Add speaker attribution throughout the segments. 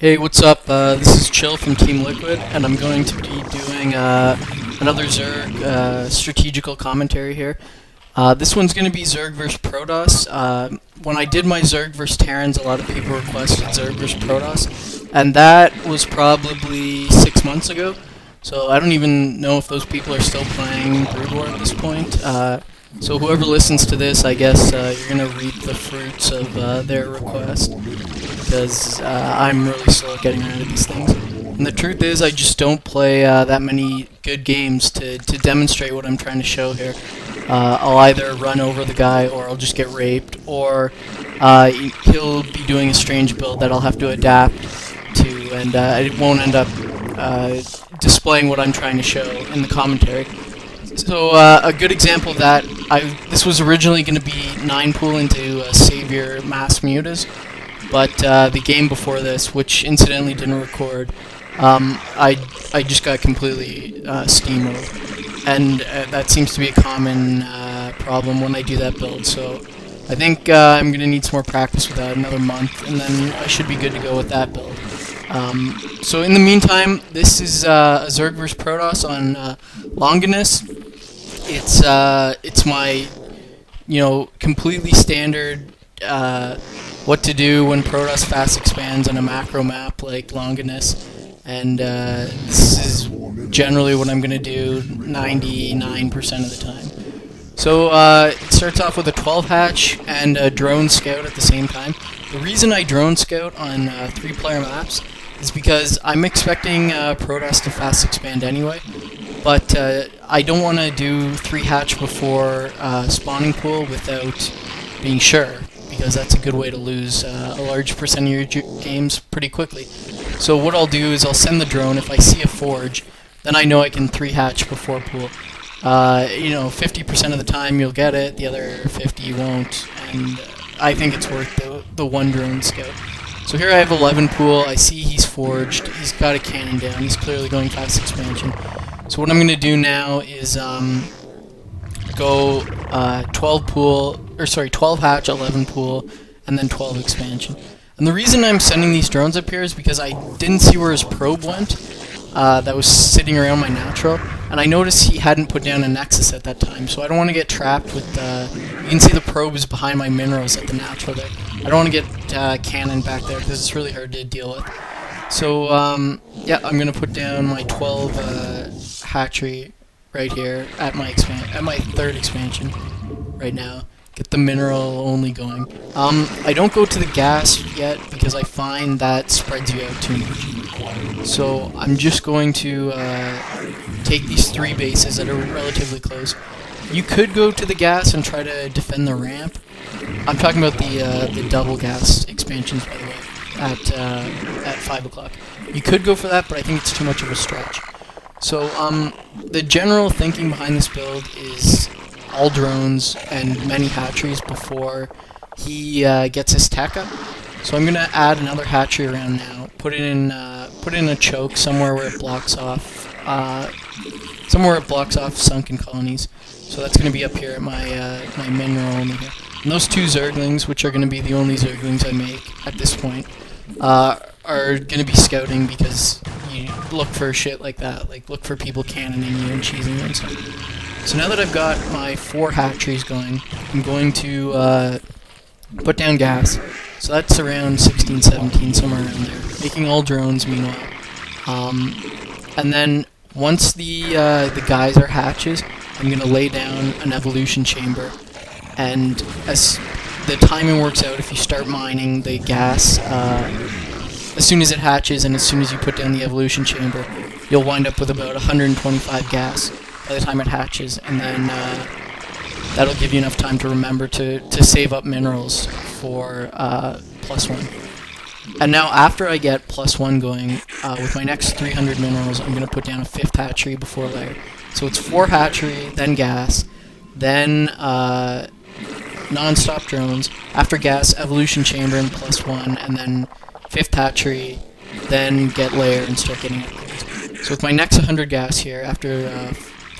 Speaker 1: Hey, what's up? This is Chill from Team Liquid, and I'm going to be doing another Zerg strategical commentary here. This one's going to be Zerg vs Protoss. When I did my Zerg vs Terrans, a lot of people requested Zerg vs Protoss, and that was probably 6 months ago. So I don't even know if those people are still playing Brood War at this point. So whoever listens to this, I guess you're going to reap the fruits of their request, because I'm really slow at getting around to these things. And the truth is, I just don't play that many good games to demonstrate what I'm trying to show here. I'll either run over the guy, or I'll just get raped, or he'll be doing a strange build that I'll have to adapt to, and it won't end up displaying what I'm trying to show in the commentary. So a good example of that, this was originally going to be 9 pool into Savior Mass Mutas, but the game before this, which incidentally didn't record, I just got completely steamrolled, and that seems to be a common problem when I do that build. So I think I'm going to need some more practice with that, another month, and then I should be good to go with that build. So in the meantime, this is a Zerg vs Protoss on Longinus. It's my, completely standard what to do when Protoss fast expands on a macro map like Longinus, and this is generally what I'm going to do 99% of the time. So it starts off with a 12 hatch and a drone scout at the same time. The reason I drone scout on 3-player maps is because I'm expecting Protoss to fast expand anyway, but I don't want to do 3 hatch before spawning pool without being sure, because that's a good way to lose a large percent of your games pretty quickly. So what I'll do is I'll send the drone. If I see a forge, then I know I can 3 hatch before pool. 50% of the time you'll get it, the other 50 you won't, and I think it's worth the 1 drone scout. So here I have 11 pool. I see he's forged. He's got a cannon down. He's clearly going fast expansion. So what I'm going to do now is go 12 hatch, 11 pool, and then 12 expansion. And the reason I'm sending these drones up here is because I didn't see where his probe went. That was sitting around my natural, and I noticed he hadn't put down a nexus at that time, so I don't want to get trapped with you can see the probe is behind my minerals at the natural there. I don't want to get cannon back there, because it's really hard to deal with. So yeah, I'm going to put down my 12 hatchery right here at my 3rd expansion right now. Get the mineral only going. I don't go to the gas yet because I find that spreads you out too much. So I'm just going to take these 3 bases that are relatively close. You could go to the gas and try to defend the ramp. I'm talking about the double gas expansions, by the way, at 5 o'clock. You could go for that, but I think it's too much of a stretch. So the general thinking behind this build is all drones and many hatcheries before he gets his tech up. So I'm gonna add another hatchery around now. Put it in a choke somewhere where it blocks off sunken colonies. So that's gonna be up here at my mineral only here. And those 2 Zerglings, which are gonna be the only Zerglings I make at this point, are gonna be scouting, because you look for shit like that, like look for people cannoning you and cheesing you and stuff. So now that I've got my 4 hatcheries going, I'm going to put down gas. So that's around 16, 17, somewhere around there. Making all drones meanwhile. And then once the guys are hatches, I'm going to lay down an evolution chamber. And as the timing works out, if you start mining the gas, as soon as it hatches and as soon as you put down the evolution chamber, you'll wind up with about 125 gas by the time it hatches, and then that'll give you enough time to remember to save up minerals for +1. And now after I get +1 going, with my next 300 minerals, I'm going to put down a 5th hatchery before layer. So it's 4 hatchery, then gas, then non-stop drones, after gas, evolution chamber and +1, and then 5th hatchery, then get layer and start getting upgrades. So with my next 100 gas here, after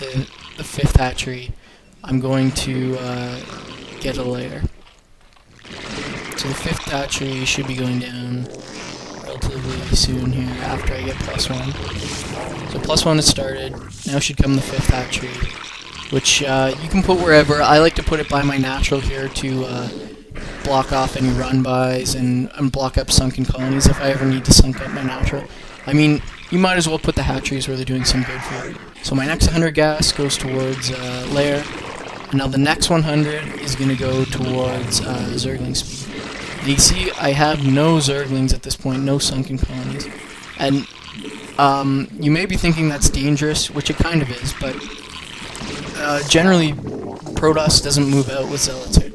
Speaker 1: the 5th hatchery, I'm going to get a layer. So the 5th hatchery should be going down relatively relatively soon here after I get +1. So +1 is started. Now should come the 5th hatchery, which you can put wherever. I like to put it by my natural here to block off any run-bys and block up sunken colonies if I ever need to sunk up my natural. I mean, you might as well put the hatcheries where they're doing some good for you. So my next 100 gas goes towards lair. And now the next 100 is going to go towards Zergling speed. You see, I have no Zerglings at this point, no sunken colonies. And you may be thinking that's dangerous, which it kind of is, but generally Protoss doesn't move out with Zealots here.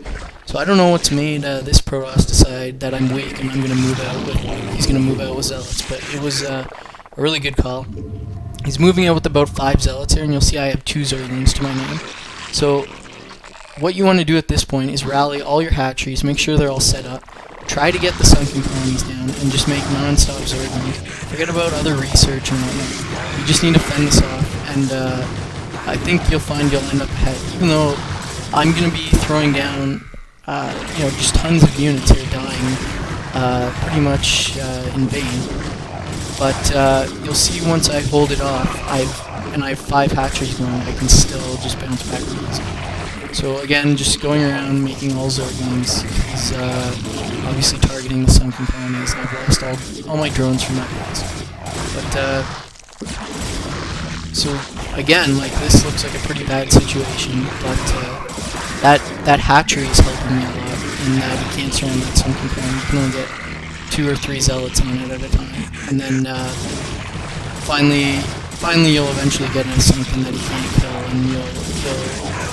Speaker 1: So I don't know what's made this Protoss decide that I'm weak and I'm going to move out with, he's going to move out with Zealots, but it was a really good call. He's moving out with about 5 Zealots here, and you'll see I have 2 Zerglings to my name. So what you want to do at this point is rally all your hatcheries, make sure they're all set up, try to get the sunken colonies down, and just make non-stop Zerglings. Forget about other research and whatnot. You just need to fend this off, and I think you'll find you'll end up ahead. Even though I'm going to be throwing down just tons of units here dying pretty much in vain. But you'll see once I hold it off, I have 5 hatcheries going, I can still just bounce back to these. So again, just going around making all Zerglings. He's obviously targeting the sunken colonies, and I've lost all my drones from that base. But so again, like, this looks like a pretty bad situation, but that hatchery is helping me a lot, in that you can't surround that sunken colony. You can only get 2 or 3 zealots on it at a time, and then finally you'll eventually get a sunken that you can't kill, and you'll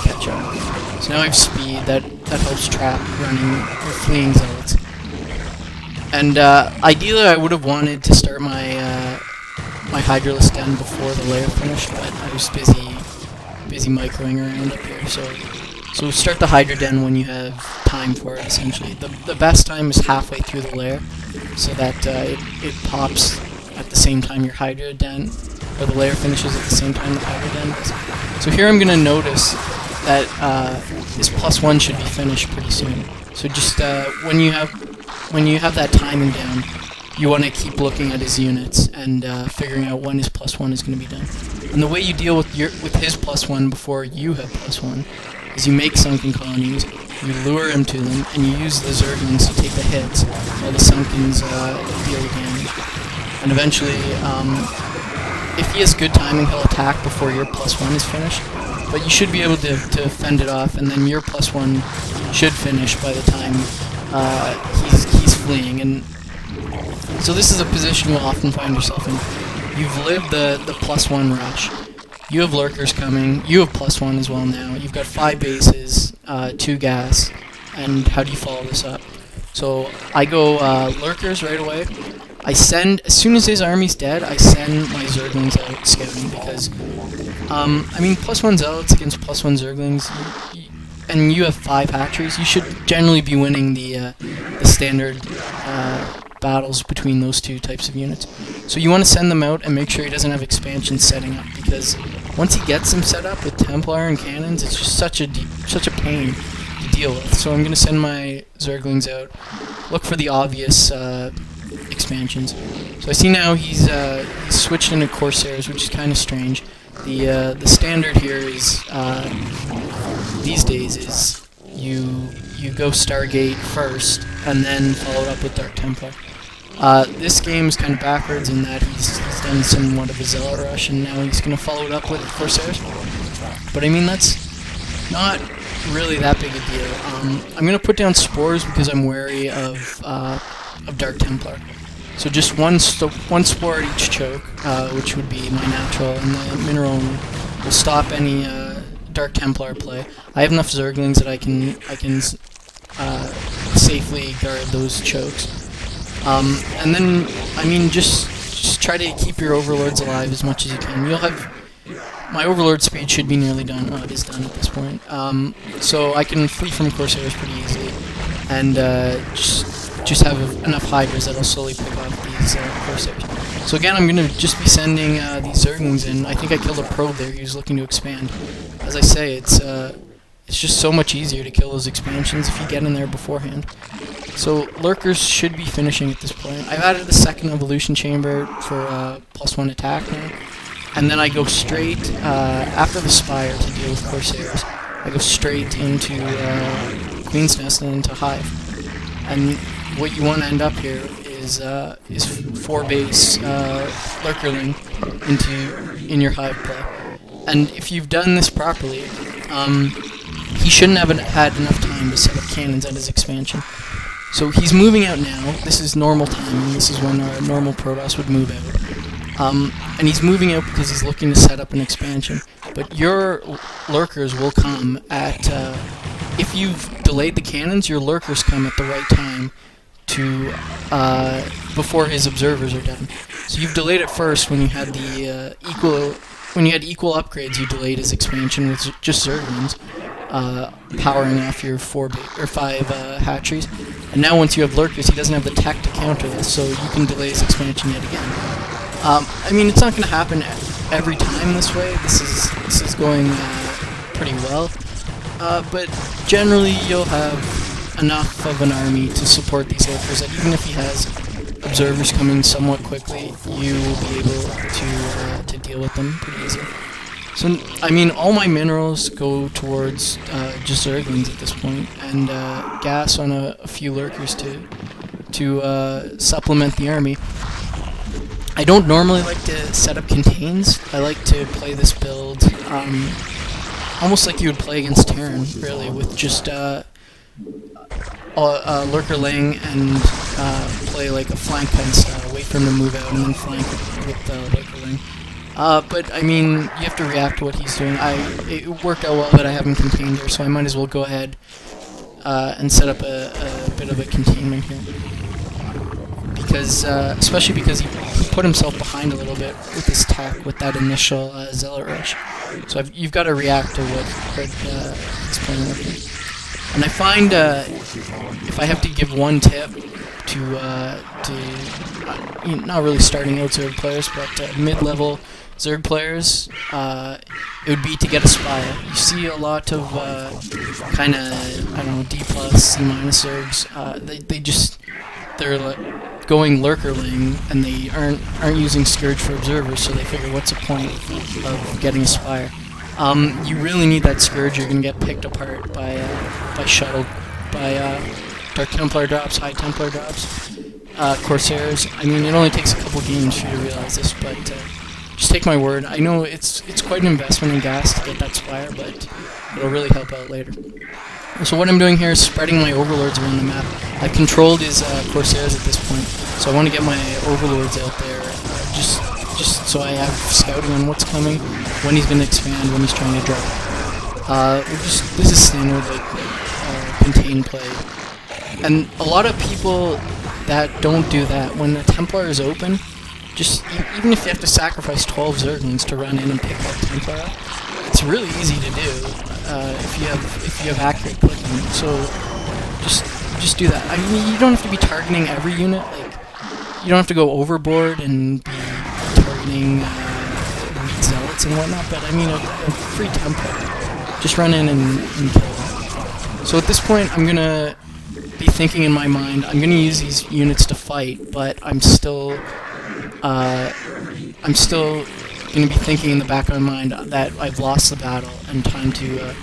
Speaker 1: catch up. So now I have speed that helps trap running or fleeing zealots. And ideally I would have wanted to start my my Hydralisk den before the lair finished, but I was busy microing around up here. So start the Hydra den when you have time for it, essentially. The best time is halfway through the lair, so that it pops at the same time your Hydra den, or the lair finishes at the same time the Hydra den does. So here I'm going to notice that this +1 should be finished pretty soon. So just when you have that timing down, you want to keep looking at his units and figuring out when his +1 is going to be done. And the way you deal with his +1 before you have +1 is you make sunken colonies, you lure him to them, and you use the Zerglings to take the hits while the Sunkens deal the damage. And eventually, if he has good timing, he'll attack before your +1 is finished. But you should be able to fend it off, and then your +1 should finish by the time he's fleeing. And so this is a position you'll often find yourself in. You've lived the +1 rush. You have lurkers coming, you have +1 as well now, you've got 5 bases, 2 gas, and how do you follow this up? So I go lurkers right away. I send, as soon as his army's dead, I send my Zerglings out scouting, because, I mean, +1 zealots against +1 Zerglings, and you have 5 hatcheries, you should generally be winning the standard battles between those 2 types of units. So you want to send them out and make sure he doesn't have expansions setting up, because once he gets them set up with Templar and cannons, it's just such a pain to deal with. So I'm going to send my Zerglings out, look for the obvious expansions. So I see now he's switched into Corsairs, which is kind of strange. The standard here is these days is you go Stargate first and then follow it up with Dark Templar. This game is kind of backwards in that he's done somewhat of a Zealot rush, and now he's going to follow it up with Corsairs. But I mean, that's not really that big a deal. I'm going to put down Spores because I'm wary of Dark Templar. So just one spore at each choke, which would be my natural, and the mineral will stop any Dark Templar play. I have enough Zerglings that I can safely guard those chokes. And then, I mean, just try to keep your overlords alive as much as you can. You'll have, my overlord speed should be nearly done. Oh, it is done at this point. So I can flee from Corsairs pretty easily, and just have enough Hydras that'll slowly pick off these Corsairs. So again, I'm going to just be sending these Zerglings in. I think I killed a probe there. He was looking to expand. As I say, it's it's just so much easier to kill those expansions if you get in there beforehand. So lurkers should be finishing at this point. I've added a second evolution chamber for +1 attack now, and then I go straight after the Spire to deal with Corsairs. I go straight into Queen's Nest and into Hive. And what you want to end up here is 4 base lurkerling in your Hive play. And if you've done this properly, he shouldn't have had enough time to set up cannons at his expansion. So he's moving out now. This is normal time. This is when our normal Protoss would move out. And he's moving out because he's looking to set up an expansion. But your lurkers will come at... if you've delayed the cannons, your lurkers come at the right time to before his observers are done. So you've delayed it first when you had the equal upgrades. You delayed his expansion with just Zerglings, powering off your 5 hatcheries. And now once you have lurkers, he doesn't have the tech to counter this, so you can delay his expansion yet again. I mean, it's not going to happen every time this way. This is going pretty well, but generally you'll have enough of an army to support these lurkers that even if he has observers coming somewhat quickly, you will be able to deal with them pretty easily. So, I mean, all my minerals go towards just Zerglings at this point, and gas on a few lurkers to supplement the army. I don't normally like to set up contains. I like to play this build almost like you would play against Terran, really, with just lurker laying and play like a flank kind of style. Wait for him to move out and then flank with lurker laying. But I mean, you have to react to what he's doing. It worked out well that I have him contained here, so I might as well go ahead and set up a bit of a containment here. Because, especially because he put himself behind a little bit with his tech, with that initial Zealot rush. So you've got to react to what he's playing with here. And I find if I have to give one tip to not really starting out Zerg players, but mid-level Zerg players, it would be to get a Spire. You see a lot of kind of, I don't know, D+, C- Zergs. They're like going lurkerling, and they aren't using Scourge for observers, so they figure, what's the point of getting a Spire? You really need that Scourge. You're gonna get picked apart by Dark Templar drops, High Templar drops, Corsairs. I mean, it only takes a couple games for you to realize this, but just take my word. I know it's quite an investment in gas to get that Spire, but it'll really help out later. So what I'm doing here is spreading my overlords around the map. I've controlled his Corsairs at this point, so I want to get my overlords out there, just so I have scouting on what's coming, when he's going to expand, when he's trying to drop. This is standard, like contain play. And a lot of people that don't do that, when the Templar is open, even if you have to sacrifice 12 Zerglings to run in and pick that Templar up, it's really easy to do if you have accurate clicking. So just do that. I mean, you don't have to be targeting every unit. Like, you don't have to go overboard and be targeting zealots and whatnot. But I mean, a free Templar, just run in and kill them. So at this point, I'm gonna be thinking in my mind, I'm gonna use these units to fight, but I'm still going to be thinking in the back of my mind that I've lost the battle and time to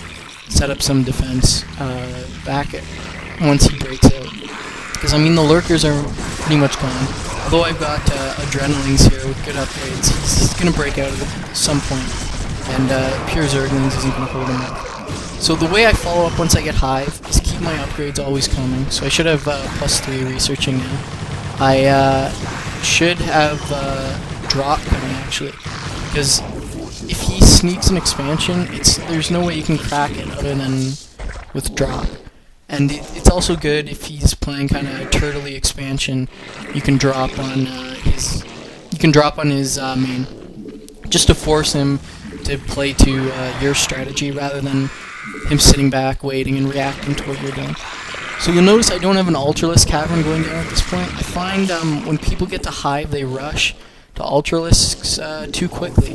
Speaker 1: set up some defense back once he breaks out. Because, I mean, the lurkers are pretty much gone. Although I've got adrenalines here with good upgrades, he's going to break out at some point, and pure Zerglings isn't going to hold him up. So the way I follow up once I get Hive is keep my upgrades always coming. So I should have +3 researching now. I should have drop coming, actually, because if he sneaks an expansion, there's no way you can crack it other than with drop. And it's also good if he's playing kind of turtley expansion. You can drop on his main, just to force him to play to your strategy rather than him sitting back, waiting, and reacting to what you're doing. So you'll notice I don't have an Ultralisk Cavern going down at this point. I find when people get to Hive, they rush the Ultralisks too quickly.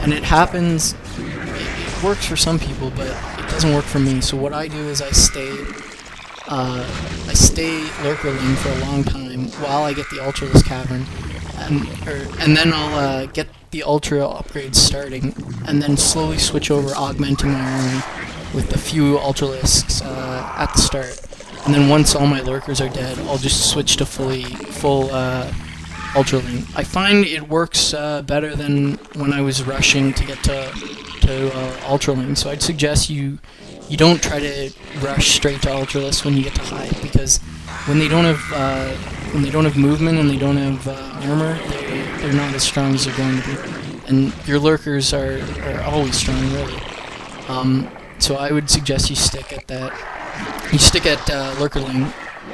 Speaker 1: And it happens, it works for some people, but it doesn't work for me. So what I do is I stay lurkerling for a long time while I get the Ultralisk Cavern, and then I'll get the Ultra upgrades starting, and then slowly switch over, augmenting my army with a few Ultralisks at the start. And then once all my lurkers are dead, I'll just switch to full Ultraling. I find it works better than when I was rushing to get to Ultraling. So I'd suggest you don't try to rush straight to Ultralisk when you get to high, because when they don't have movement and they don't have armor, they're not as strong as they're going to be. And your lurkers are always strong, really. So I would suggest you stick at that. You stick at lurkerling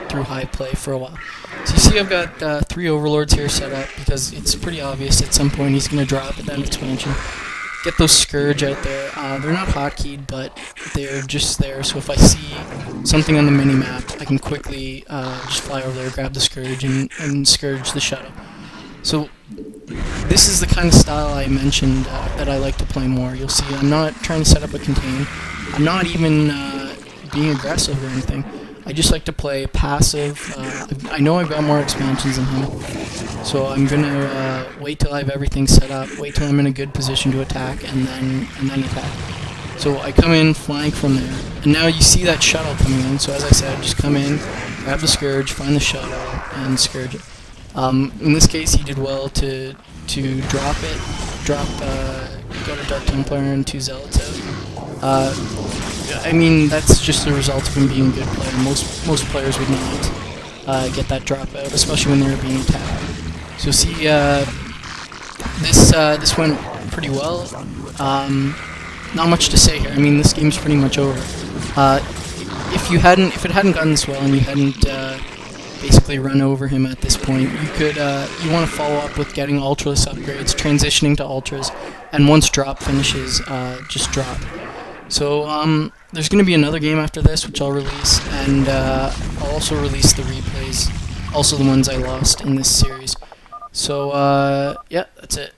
Speaker 1: through high play for a while. So you see I've got 3 overlords here set up because it's pretty obvious at some point he's going to drop at that expansion. Get those Scourge out there. They're not hotkeyed, but they're just there, so if I see something on the mini-map, I can quickly just fly over there, grab the Scourge, and Scourge the shuttle. So this is the kind of style I mentioned that I like to play more. You'll see I'm not trying to set up a contain. I'm not even being aggressive or anything. I just like to play passive. I know I've got more expansions than him, so I'm gonna wait till I have everything set up, wait till I'm in a good position to attack, and then attack. So I come in, flank from there, and now you see that shuttle coming in. So as I said, just come in, grab the Scourge, find the shuttle, and Scourge it. In this case, he did well to drop it, go to Dark Templar and 2 Zealots out. I mean, that's just the result of him being a good player. Most players would not get that drop out, especially when they were being attacked. So see, this went pretty well. Not much to say here. I mean, this game's pretty much over. If it hadn't gone this well and you hadn't basically run over him at this point, you want to follow up with getting Ultralisk upgrades, transitioning to Ultras, and once drop finishes, just drop. So there's going to be another game after this, which I'll release, and I'll also release the replays, also the ones I lost in this series. So yeah, that's it.